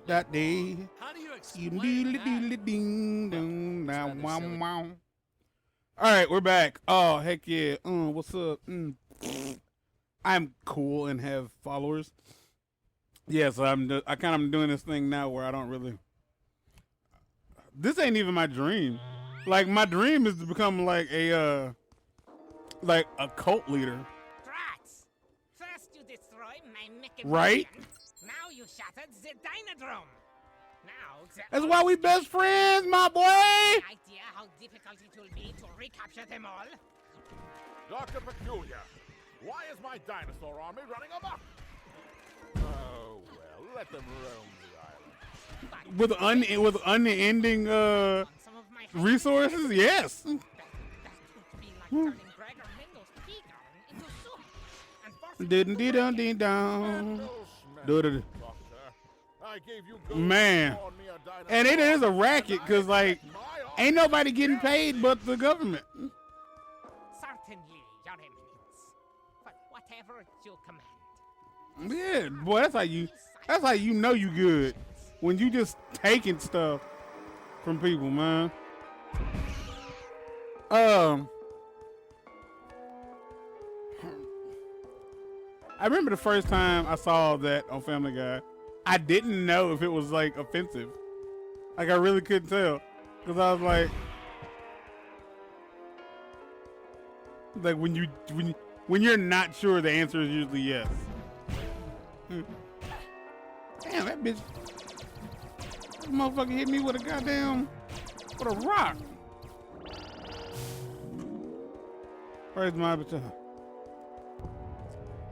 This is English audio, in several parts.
that day. How do you explain that? All right, we're back. Oh, heck yeah. What's up? I'm cool and have followers. Yeah, so I kind of am doing this thing now where I don't really. This ain't even my dream. Like my dream is to become like a cult leader. Rats! First you destroy my mechanician. Right? Now you shattered the dynodrome. Now the That's why we best friends, my boy. idea how difficult it will be to recapture them all. Dr. Peculiar, why is my dinosaur army running amok? Oh, well, let them roam the island. With unending On some of my resources, yes. that would be like turning Gregor Mendel's pea garden into soup. And forcing Didn't dee dun dee down. No Do smell, the Doctor. I gave you gold Man. to warn me a dinosaur, and it is a racket because like my army. ain't nobody getting paid but the government. Certainly, Your Eminence. But whatever you command. Yeah, boy, that's how you know you good when you just taking stuff from people, man. I remember the first time I saw that on Family Guy. I didn't know if it was like offensive. Like I really couldn't tell because I was like when you're not sure, the answer is usually yes. Damn, that bitch, that motherfucker hit me with a rock. Where's my baton?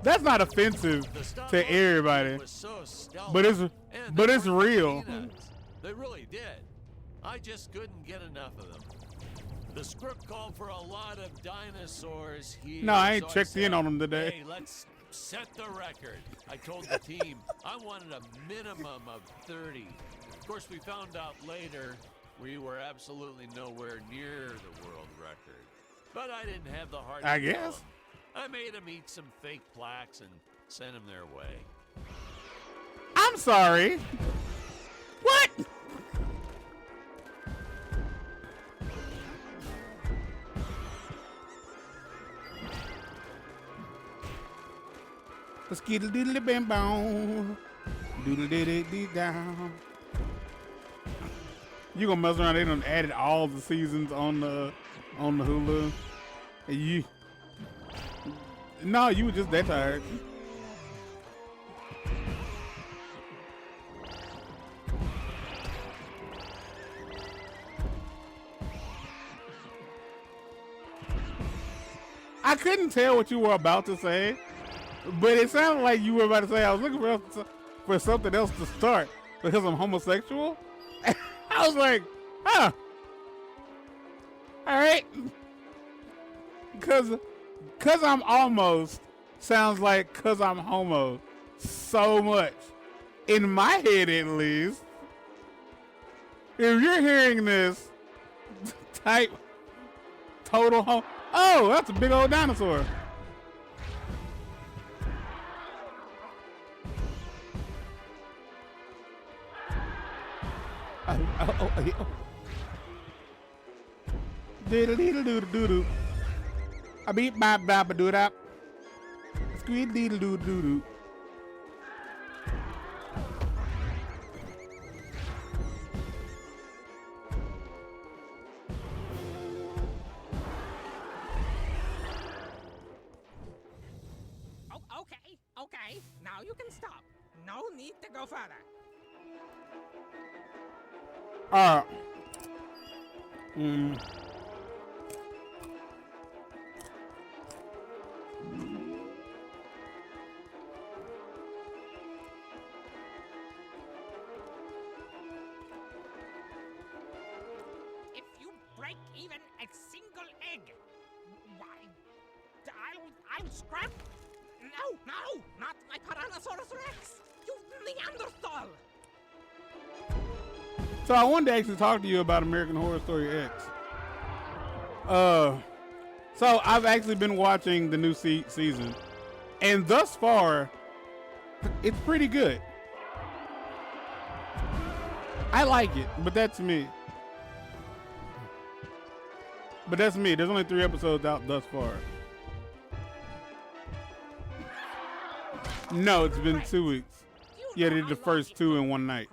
That's not offensive to everybody, but it's real. They really did. I just couldn't get enough of them. The script called for a lot of dinosaurs here. No, I ain't so checked said, in on them today. Hey, let's set the record. I told the team I wanted a minimum of 30. Of course, we found out later we were absolutely nowhere near the world record. But I didn't have the heart I to tell guess. them. I made them eat some fake plaques and sent them their way. I'm sorry. What? A skittle diddly bam boom. Doodle diddy dee down. You gonna mess around, they done added all the seasons on the Hulu. And no, you were just that tired. I couldn't tell what you were about to say, but it sounded like you were about to say I was looking for something else to start because I'm homosexual. I was like, huh. All right. Cause I'm almost sounds like cause I'm homo so much. In my head at least. If you're hearing this, type total homo. Oh, that's a big old dinosaur. Oh. Diddle diddle doodle doodle. I beat bop bop a doo dop. Squeed diddle doo doo doo. Oh, okay. Now you can stop. No need to go further. If you break even a single egg, why, I'll scrap. No, not my Tyrannosaurus Rex. You Neanderthal. So I wanted to actually talk to you about American Horror Story X. So I've actually been watching the new season, and thus far, it's pretty good. I like it, but that's me. But that's me. There's only 3 episodes out thus far. No, it's been 2 weeks. Yeah, they did the first 2 in one night.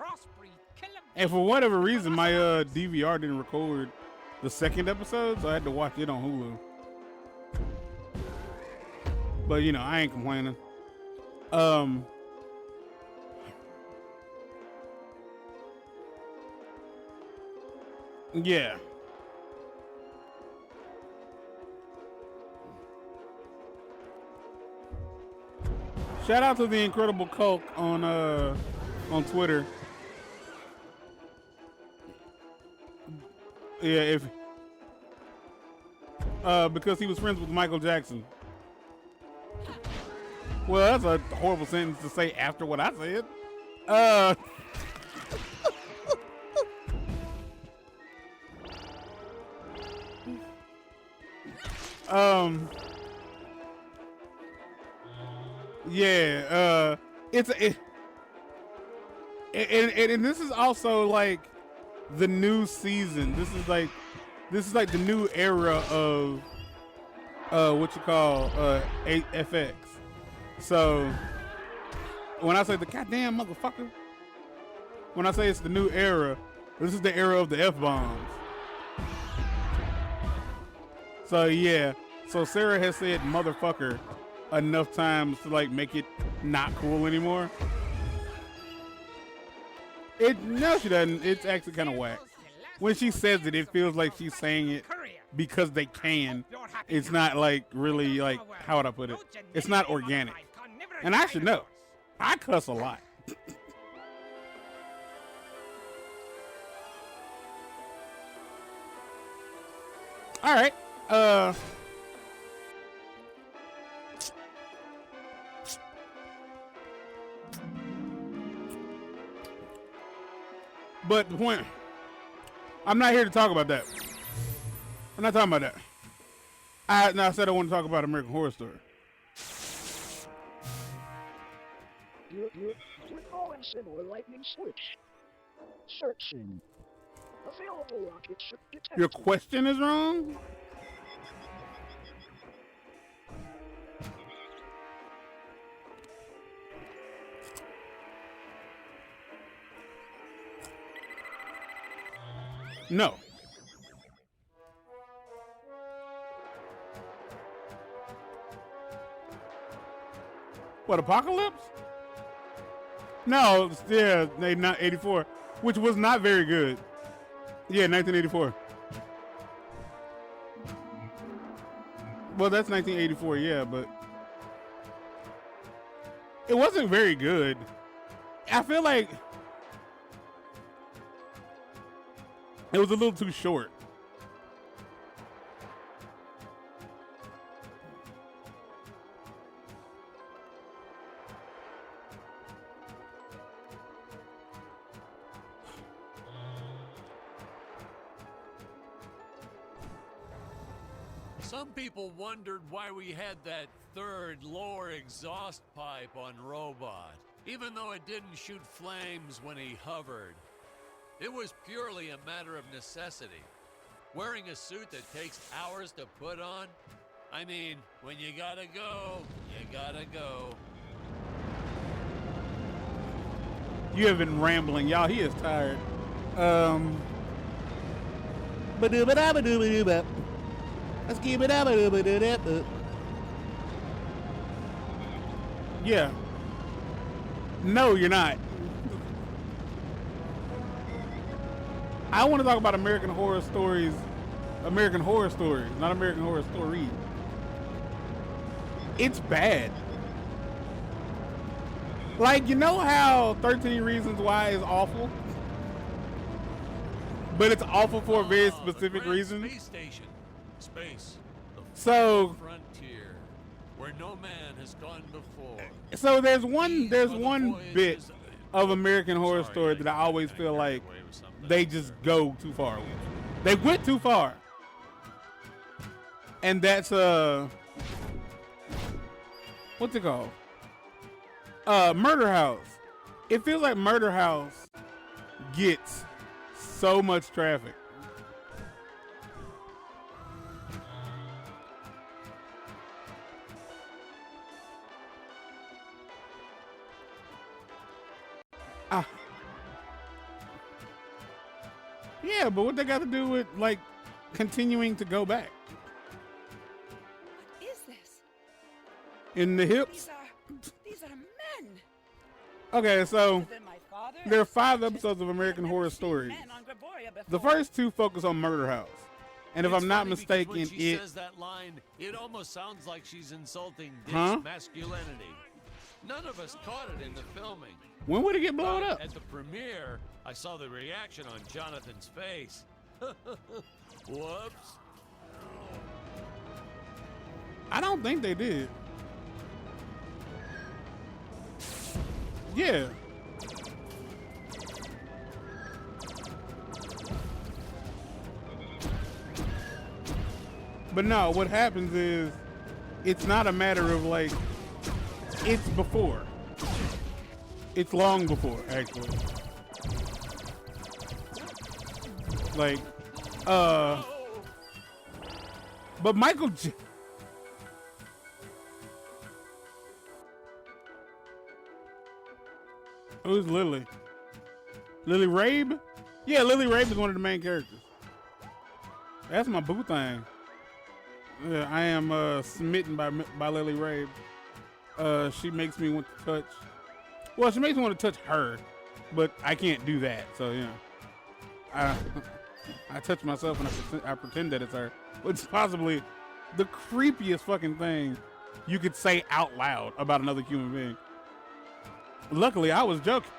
And for whatever reason, my DVR didn't record the second episode, so I had to watch it on Hulu. But you know, I ain't complaining. Yeah. Shout out to the Incredible Coke on Twitter. Yeah, because he was friends with Michael Jackson. Well, that's a horrible sentence to say after what I said. Yeah, and this is also like the new season. This is like the new era of what you call FX. So when I say the goddamn motherfucker, when I say it's the new era, this is the era of the F-bombs. So yeah, so Sarah has said motherfucker enough times to like make it not cool anymore. No, she doesn't. It's actually kind of whack. When she says it, it feels like she's saying it because they can. It's not like really like, how would I put it? It's not organic. And I should know. I cuss a lot. All right. But the point, I'm not here to talk about that. I'm not talking about that. I said I want to talk about American Horror Story. Recalling similar lightning switch. Searching. Available rocket ship detected. Your question is wrong? No. What, Apocalypse? No, yeah, not 84, which was not very good. Yeah, 1984. Well, that's 1984, yeah, but it wasn't very good. I feel like it was a little too short. Some people wondered why we had that third lower exhaust pipe on Robot, even though it didn't shoot flames when he hovered. It was purely a matter of necessity. Wearing a suit that takes hours to put on? I mean, when you gotta go, you gotta go. You have been rambling, y'all. He is tired. Let's keep it up. Yeah. No, you're not. I want to talk about American Horror Stories. American Horror Stories, not American Horror Story. It's bad. Like, you know how 13 Reasons Why is awful? But it's awful for a very specific reason. Space station. Space. The So frontier, where no man has gone before. So there's one bit of American Horror Story that I always feel like they just go too far with. They went too far. And that's what's it called? Murder House. It feels like Murder House gets so much traffic. Yeah, but what they got to do with like continuing to go back What is this? in the hips? These are men. Okay, so Than my father. there are 5 episodes of American Horror Stories. Men on Gregoria The before. first 2 focus on Murder House, and if It's I'm not funny because mistaken, when she it says that line, it almost sounds like she's insulting Huh? Dick's masculinity. None of us caught it in the filming. when would it get blown But up? At the premiere, I saw the reaction on Jonathan's face. Whoops. I don't think they did. Yeah. But no, what happens is it's not a matter of like, it's before. It's long before, actually. Like, but Michael Who's Lily? Lily Rabe? Yeah, Lily Rabe is one of the main characters. That's my boo thing. Yeah, I am smitten by Lily Rabe. She makes me want to touch. Well, she makes me want to touch her, but I can't do that. So you know, I touch myself and I pretend that it's her. Which is possibly the creepiest fucking thing you could say out loud about another human being. Luckily, I was joking.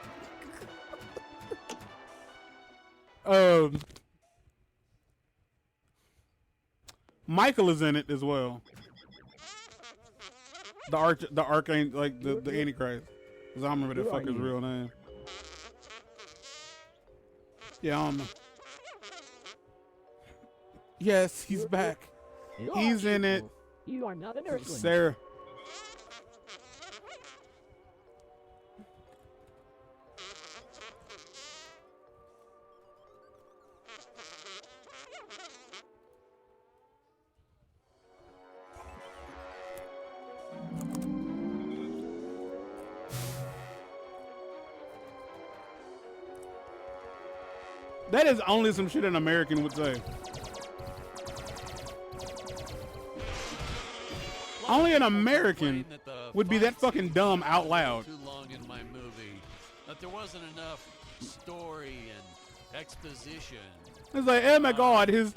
Michael is in it as well. The archangel, like the Antichrist. Because I don't remember that fucker's real name. Yeah, I don't know. Yes, he's back. He's in it. You are not an earthling. Sarah. That is only some shit an American would say. Only an American would be that fucking dumb out loud. Too long in my movie. That there wasn't enough story and exposition. It's like, oh my god, his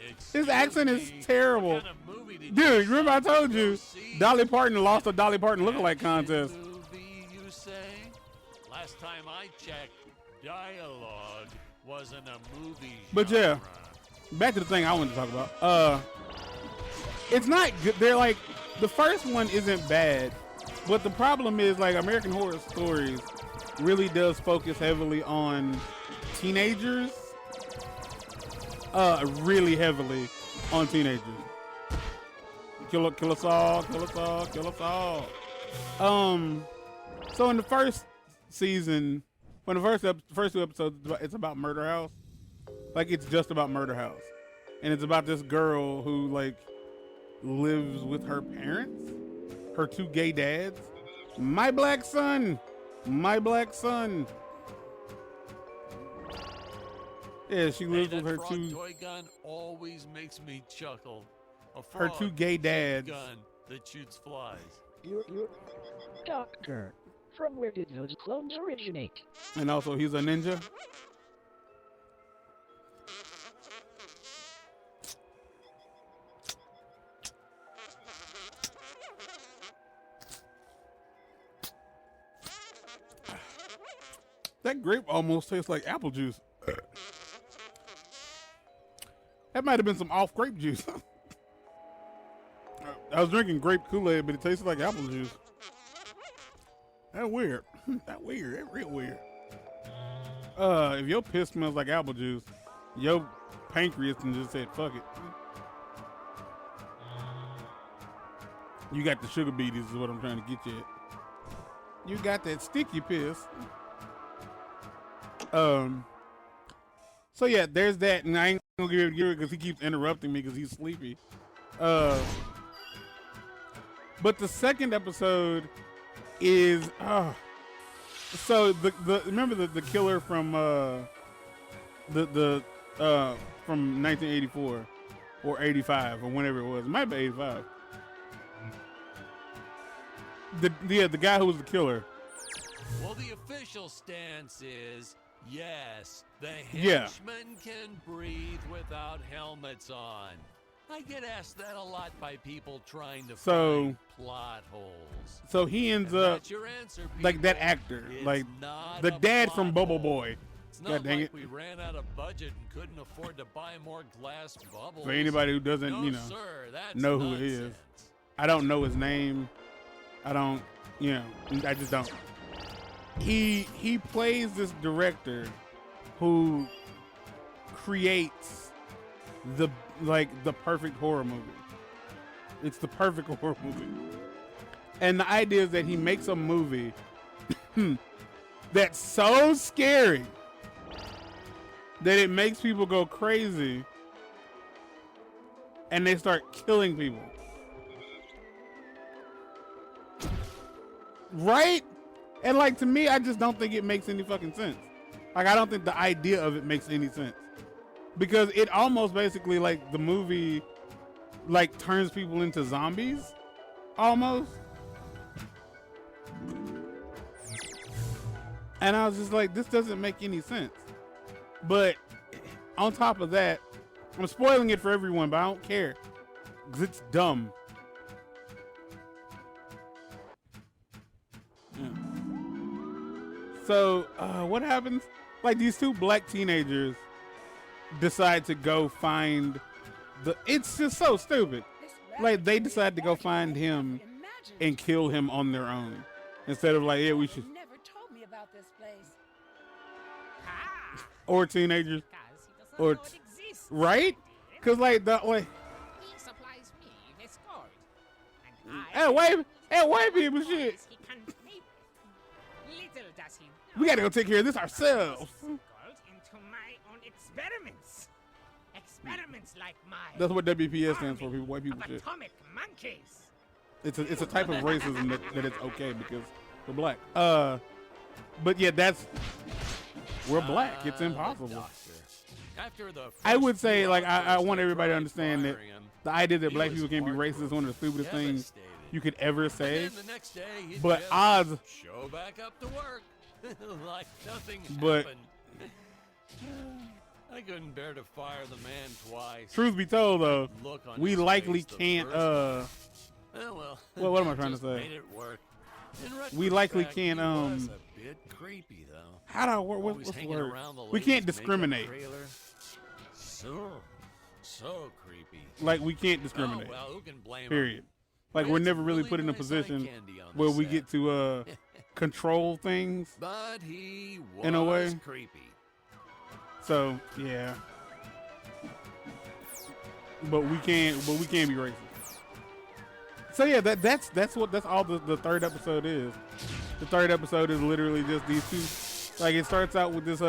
accent is terrible. What kind of movie did Dude, you remember I decide to told go you see? Dolly Parton lost a Dolly Parton lookalike contest. Action movie, you say? Last time I checked, dialogue wasn't a movie. But yeah, genre. back to the thing I wanted to talk about. It's not good. They're like, the first one isn't bad, but the problem is like American Horror Stories really does focus heavily on teenagers. Really heavily on teenagers. Kill us all, kill us all, kill us all. So in the first season, when the first 2 episodes, it's about Murder House. Like, it's just about Murder House. And it's about this girl who, like, lives with her parents, her 2 gay dads. My black son. My black son. Yeah, she lives with her frog 2... toy gun always makes me chuckle. A Her frog 2 gay dads. gun that shoots flies. You're Doctor. From where did those clones originate? And also, he's a ninja. That grape almost tastes like apple juice. That might have been some off grape juice. I was drinking grape Kool-Aid, but it tasted like apple juice. That's weird. That's weird. That's real weird. If your piss smells like apple juice, your pancreas can just say, fuck it. You got the sugar beaties is what I'm trying to get you at. You got that sticky piss. So yeah, there's that, and I ain't gonna give it because he keeps interrupting me because he's sleepy. But the second episode is so the remember the killer from from 1984 or 85 or whenever it was. It might be 85. The guy who was the killer. Well, the official stance is yes, the Yeah. henchmen can breathe without helmets on. I get asked that a lot by people trying to find plot holes. So he ends And up that's your answer, like that people. actor, It's like not the a dad from plot Bubble hole. Boy. It's God not dang like it. we ran out of budget and couldn't afford to buy more glass bubbles. For anybody who doesn't, no, you know, sir, that's know who nonsense. it is. I don't know his name. I don't, you know, I just don't. He plays this director who creates the perfect horror movie. It's the perfect horror movie. And the idea is that he makes a movie that's so scary that it makes people go crazy and they start killing people. Right? And like, to me, I just don't think it makes any fucking sense. Like, I don't think the idea of it makes any sense. Because it almost basically, like, the movie, like, turns people into zombies. Almost. And I was just like, this doesn't make any sense. But on top of that, I'm spoiling it for everyone, but I don't care. Because it's dumb. Yeah. So, what happens? Like, these two black teenagers decide to go find it's just so stupid. Like, they decide to go find him and kill him on their own. Instead of like, yeah, we should. Never told me about this place. Or teenagers. Because he doesn't Or know it exists. Right? Because like, He supplies me this gold. And white people shit. He can maybe. Little does he know. We gotta go take care of this ourselves. This gold into my own experiments. Experiments like mine. That's what WPS stands for, people, white people of shit. atomic monkeys. It's a type of racism that it's okay because we're black. But yeah, we're black. It's impossible. Doctor. After the I would first say, few like, I outbursts want that everybody to tried understand that firing him, the idea that he black was people can be racist is one of the stupidest things devastated. you could ever And say. then the next day, he'd But just odds, show back up to work like nothing But- happened. I couldn't bear to fire the man twice. truth be told, though, Look on we his likely face the can't. first well, what am I it trying to just say? Made it work. In We likely retrospect, can't, he was a bit creepy though. How do I work? Always What's the hanging word? around the We ladies' can't makeup discriminate. trailer. So creepy. Like, we can't discriminate. Oh, well, who can blame him? Period. Like, We we're had never some really really put in a nice eye position candy on the where we set. get to control things. But he was In a way. creepy. So yeah. But we can't be racist. So yeah, that's all the third episode is. The third episode is literally just these two. Like, it starts out with this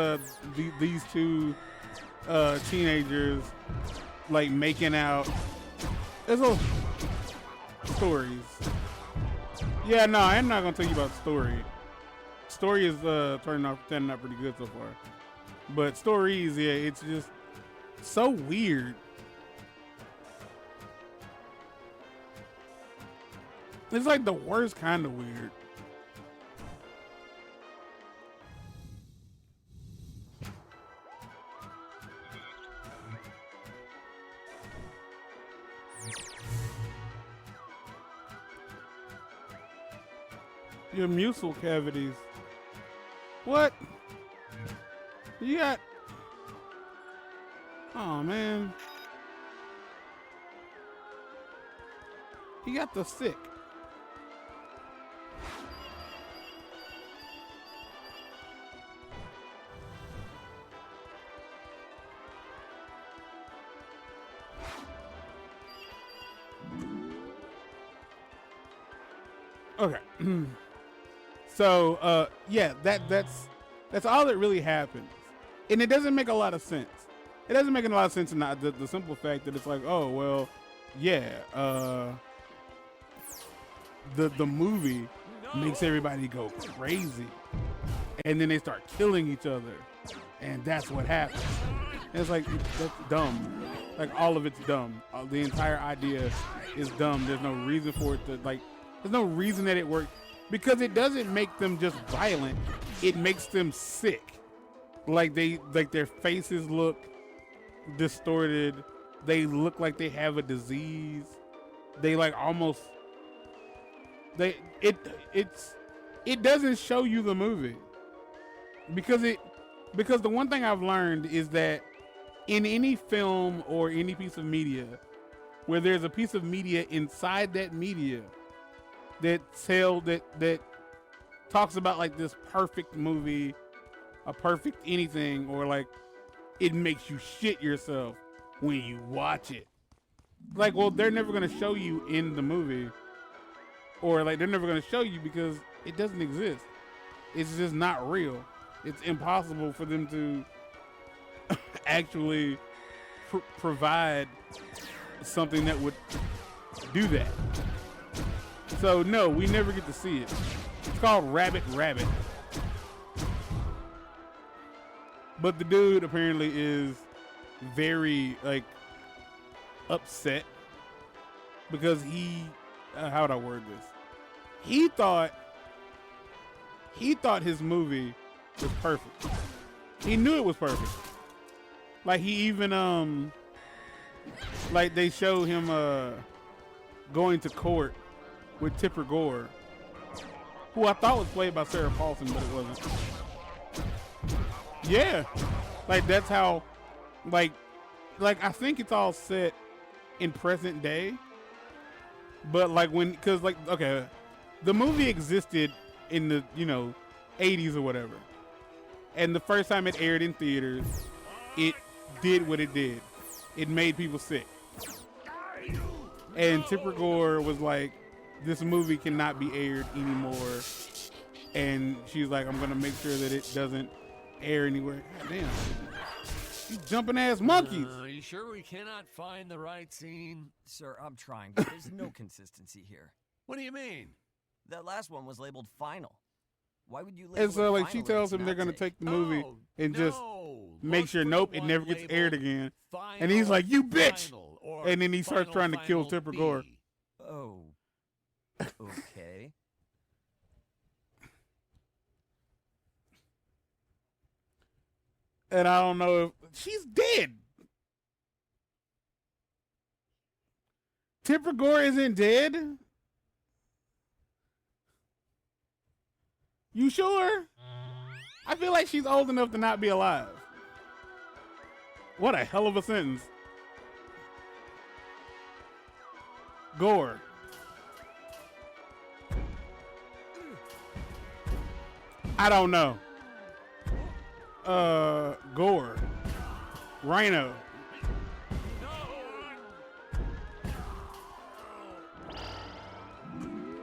these two teenagers like making out. There's a stories. Yeah, no, I'm not gonna tell you about story. Story is turning out pretty good so far. But stories, yeah, it's just so weird. It's like the worst kind of weird. Your mucosal cavities. What? You got... Oh, man. He got the sick. Okay. So, yeah, that's all that really happens. and it doesn't make a lot of sense. It doesn't make a lot of sense in the simple fact that it's like, oh well, yeah, the movie makes everybody go crazy, and then they start killing each other, and that's what happens. And it's like, that's dumb. Like, all of it's dumb. The entire idea is dumb. There's no reason for it to, like, there's no reason that it works, because it doesn't make them just violent. It makes them sick. Like, their faces look distorted. They look like they have a disease. They like almost, it doesn't show you the movie, because the one thing I've learned is that in any film or any piece of media where there's a piece of media inside that media that talks about like this perfect movie, a perfect anything, or like it makes you shit yourself when you watch it. Like, well, they're never going to show you in the movie, or like they're never going to show you because it doesn't exist. It's just not real. It's impossible for them to actually provide something that would do that. So no, we never get to see it. It's called Rabbit Rabbit. But the dude apparently is very like upset because how would I word this? He thought his movie was perfect. He knew it was perfect. Like, he even like they showed him going to court with Tipper Gore, who I thought was played by Sarah Paulson, but it wasn't. Yeah, like that's how, like I think it's all set in present day, but like cause like, okay, the movie existed in the 80s or whatever, and the first time it aired in theaters, it did what it did. It made people sick, and Tipper Gore was like, this movie cannot be aired anymore, and she's like, I'm gonna make sure that it doesn't air anywhere. God damn, you jumping ass monkeys. Are you sure we cannot find the right scene? Sir, I'm trying, but there's no consistency here. What do you mean? That last one was labeled final. Why would you label And so it like she final tells if him it's they're not gonna safe? take the movie and just make Look sure, for nope, the it one never gets aired labeled again. Final, And he's like, you bitch! Final, or And then he starts Final, trying to kill Final Tipper B. Gore. Oh. Okay. And I don't know if she's dead. Tipper Gore isn't dead? You sure? I feel like she's old enough to not be alive. What a hell of a sentence. Gore. I don't know. Gore. Rhino.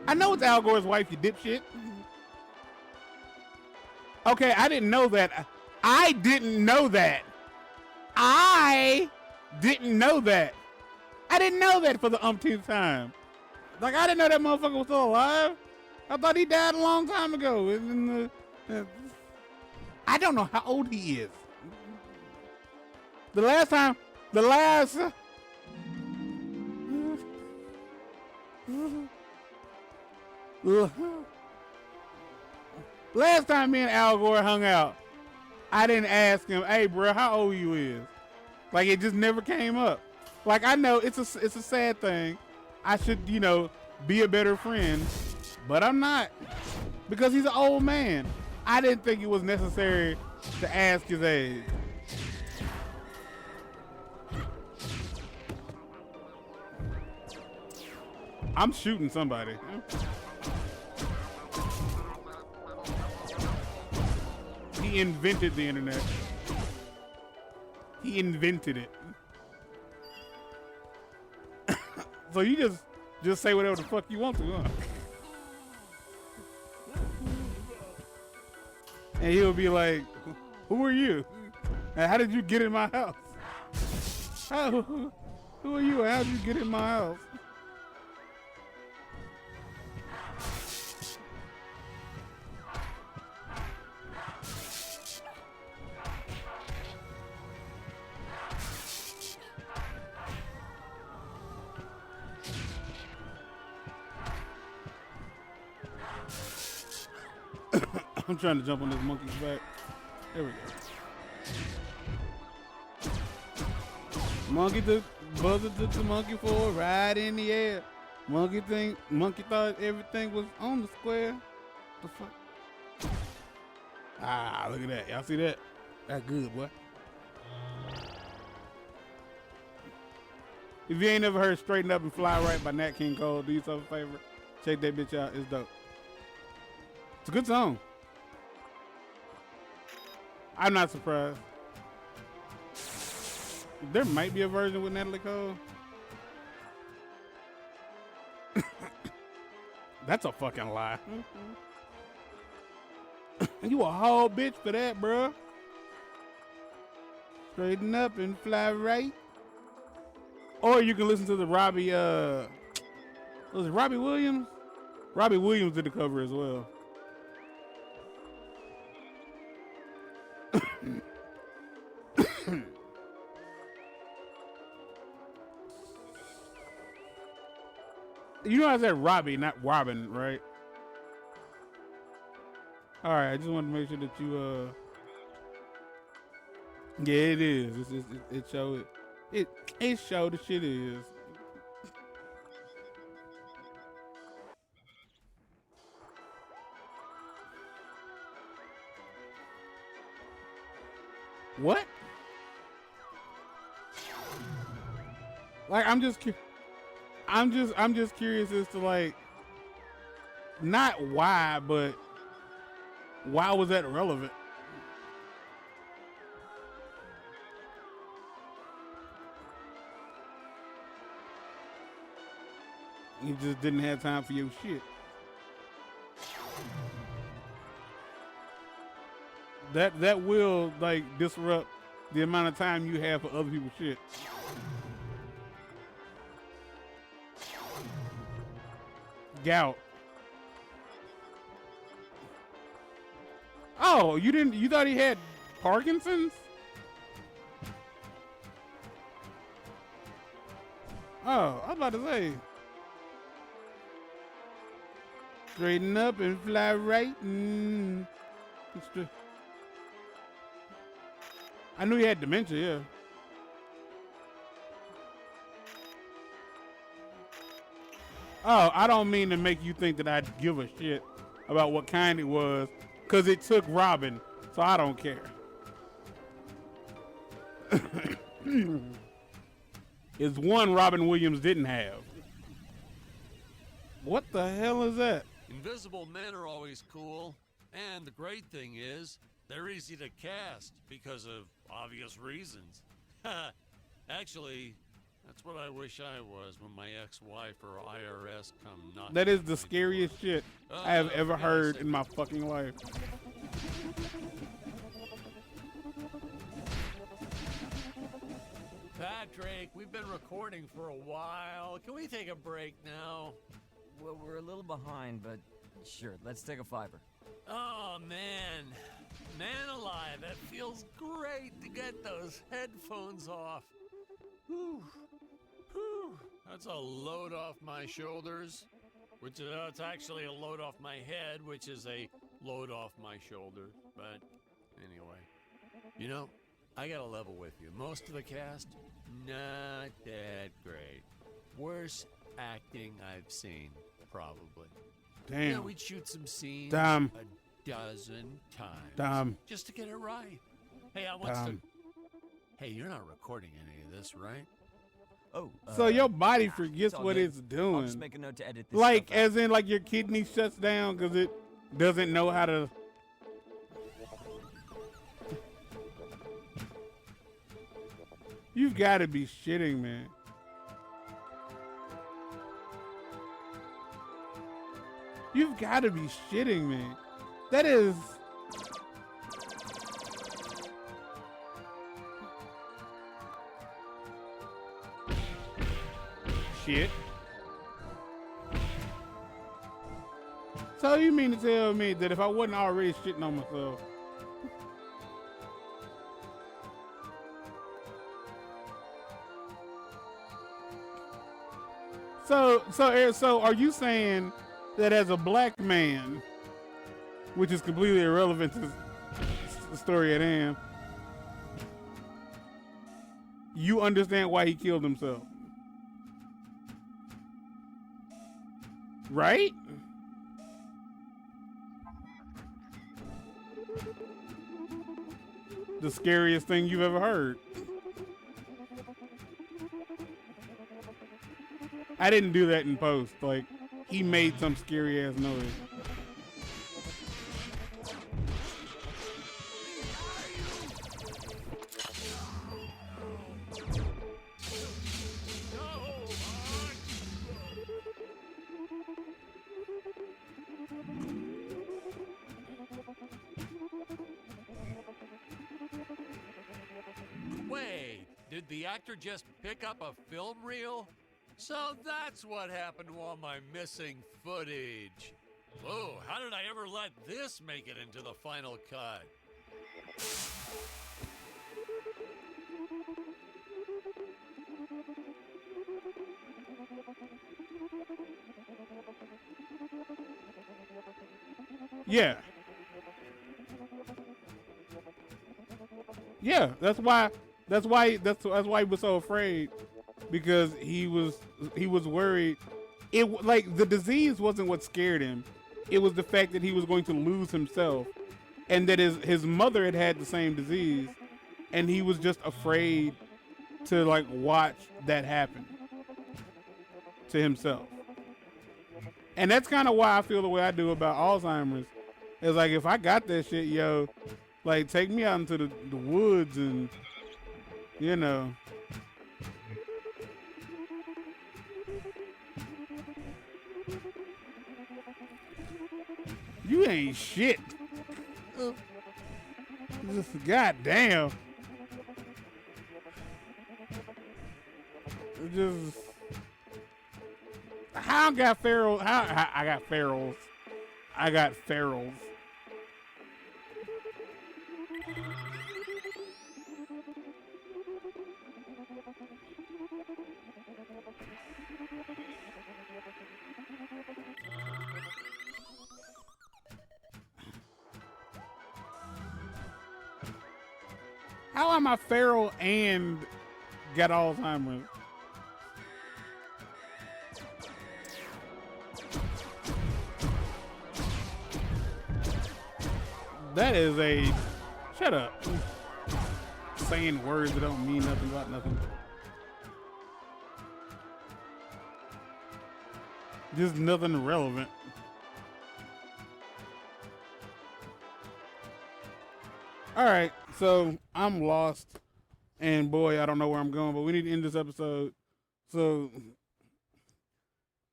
I know it's Al Gore's wife, you dipshit. Okay, I didn't know that. I didn't know that. I didn't know that. I didn't know that for the umpteenth time. Like, I didn't know that motherfucker was still alive. I thought he died a long time ago. I don't know how old he is. The last time me and Al Gore hung out, I didn't ask him, hey bro, how old you is? Like, it just never came up. Like, I know it's a sad thing. I should, be a better friend, but I'm not, because he's an old man. I didn't think it was necessary to ask his age. I'm shooting somebody. He invented the internet. He invented it. So you just say whatever the fuck you want to, huh? And he'll be like, who are you? How did you get in my house? Who are you? How did you get in my house? I'm trying to jump on this monkey's back. There we go. Buzzard took the monkey for a ride in the air. Monkey thought everything was on the square. The fuck? Ah, look at that. Y'all see that? That's good, boy. If you ain't never heard Straighten Up and Fly Right by Nat King Cole, do yourself a favor. Check that bitch out. It's dope. It's a good song. I'm not surprised. There might be a version with Natalie Cole. That's a fucking lie. You a whole bitch for that, bro. Straighten up and fly right. Or you can listen to the Robbie, was it Robbie Williams? Robbie Williams did the cover as well. You know I said Robbie, not Robin, right? All right, I just wanted to make sure that you, yeah, it is. It showed it. It showed the shit is. What? Like, I'm just curious as to, like, not why, but why was that relevant? You just didn't have time for your shit. That will, like, disrupt the amount of time you have for other people's shit. Gout. Oh, you thought he had Parkinson's? Oh, I was about to say. Straighten up and fly right. I knew he had dementia, yeah. Oh, I don't mean to make you think that I'd give a shit about what kind it was, because it took Robin, so I don't care. It's one Robin Williams didn't have. What the hell is that? Invisible men are always cool, and the great thing is, they're easy to cast because of obvious reasons. Actually, that's what I wish I was when my ex-wife or IRS come knocking. That is the scariest shit I have ever heard in my fucking life. Patrick, we've been recording for a while. Can we take a break now? Well, we're a little behind, but sure, let's take a fiver. Oh, man. Man alive, that feels great to get those headphones off. Whew. Whew. That's a load off my shoulders, which is it's actually a load off my head, which is a load off my shoulders. But anyway, you know, I gotta level with you. Most of the cast, not that great. Worst acting I've seen, probably. Damn. Yeah, we'd shoot some scenes Damn. a dozen times. Damn. Just to get it right. Hey, I want to... Damn. Hey, you're not recording any of this, right? Oh, So your body forgets all what good. it's I'll doing. just make a note to edit this Like, stuff out. as in, like, your kidney shuts down because it doesn't know how to... You've got to be shitting, man. You've got to be shitting me. That is... shit. So you mean to tell me that if I wasn't already shitting on myself, so are you saying that as a black man, which is completely irrelevant to the story at hand, you understand why he killed himself? Right? The scariest thing you've ever heard. I didn't do that in post. Like, he made some scary ass noise. Wait, did the actor just pick up a film reel? So that's what happened to all my missing footage. Oh, how did I ever let this make it into the final cut? Yeah. Yeah, that's why he was so afraid, because he was worried. It, like, the disease wasn't what scared him. It was the fact that he was going to lose himself, and that his mother had the same disease, and he was just afraid to, like, watch that happen to himself. And that's kind of why I feel the way I do about Alzheimer's. It's like, if I got that shit, yo, like, take me out into the woods and, you know. You ain't shit. Just goddamn. Just. How I got ferals? How I got ferals? I got ferals. How am I feral and got Alzheimer's? That is a... Shut up. Saying words that don't mean nothing about nothing. Just nothing relevant. Alright, so I'm lost. And boy, I don't know where I'm going, but we need to end this episode. So,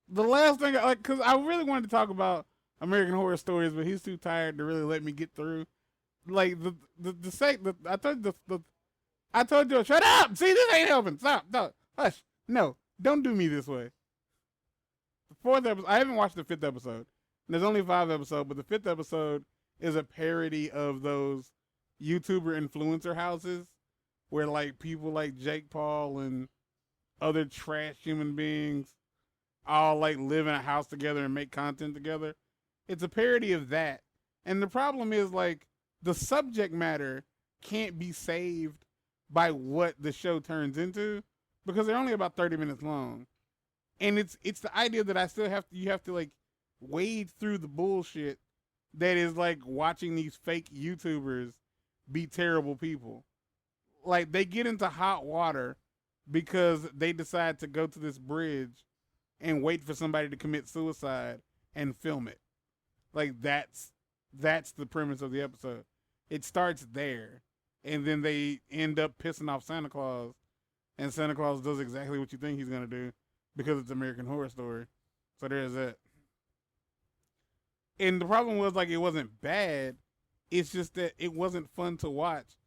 the last thing, like, because I really wanted to talk about American Horror Stories, but he's too tired to really let me get through. Like, I told you, shut up! See, this ain't helping. Stop, no, hush. No, don't do me this way. The 4th episode, I haven't watched the 5th episode. There's only 5 episodes, but the 5th episode is a parody of those YouTuber influencer houses where, like, people like Jake Paul and other trash human beings all, like, live in a house together and make content together. It's a parody of that. And the problem is, like, the subject matter can't be saved by what the show turns into, because they're only about 30 minutes long. And it's the idea that you have to like wade through the bullshit that is like watching these fake YouTubers be terrible people. Like, they get into hot water because they decide to go to this bridge and wait for somebody to commit suicide and film it. Like, that's the premise of the episode. It starts there, and then they end up pissing off Santa Claus, and Santa Claus does exactly what you think he's gonna do because it's American Horror Story. So there's that. And the problem was, like, it wasn't bad. It's just that it wasn't fun to watch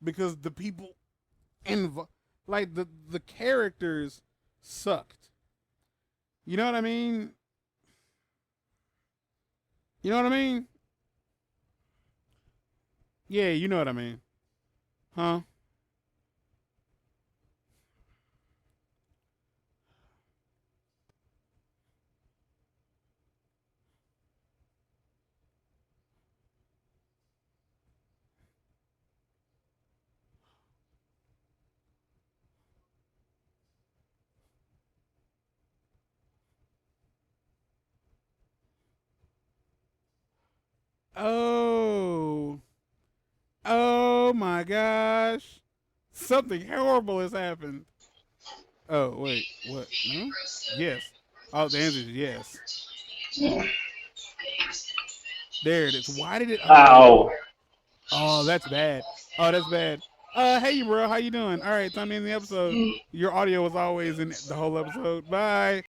because the people like the characters sucked. You know what I mean? You know what I mean? Yeah, you know what I mean. Huh? Oh. Oh my gosh. Something horrible has happened. Oh, wait. What? No? Yes. Oh, the answer is yes. There it is. Why did it? Ow. Oh, that's bad. Oh, that's bad. Hey, bro. How you doing? All right, time to end the episode. Your audio was always in the whole episode. Bye.